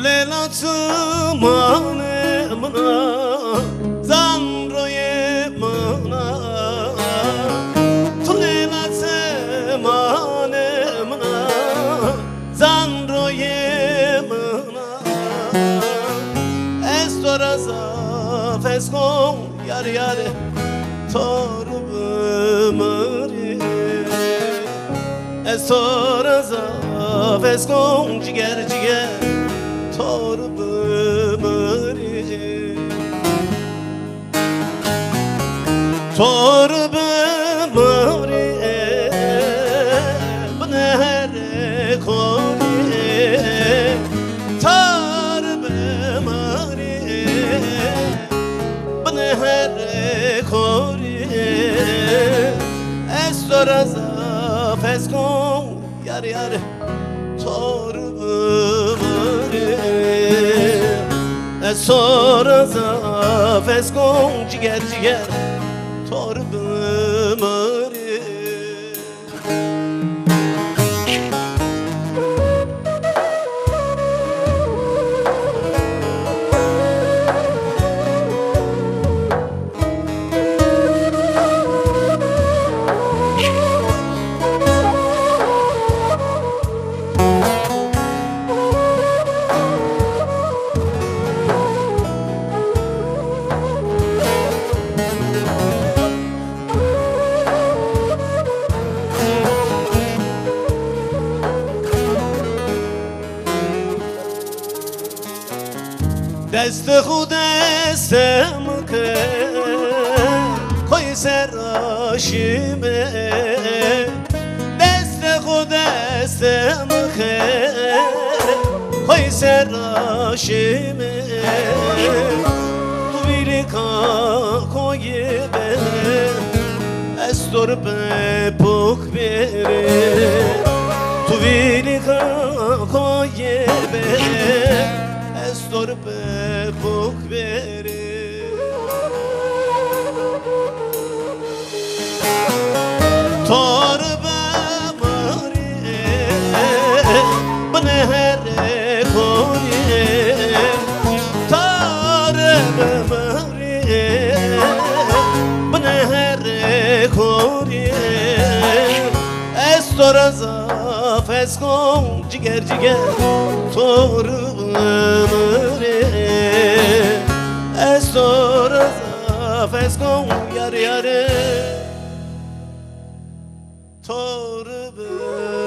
lelatımana zanroye mana tu lelatımana zanroye mana estoraza fesco yar yar torumari estoraza fesco ciger ciger torumari torumari bnere kori torumari bnere kori estoraza fesco yar yar torumari estoraza fesco ciger ciger torumari دست خود دستم که خوی سراشیمه دست خود دستم که خوی سراشیمه تو بیری که خوی بره استور به پوک بره تو بیری که خوی بره استور به پوک بره تار بماری بنهر کوری تار بماری بنهر کوری استور زاف اسکم جگر جگر تار بماری استور زاف اسکم یار یار torbe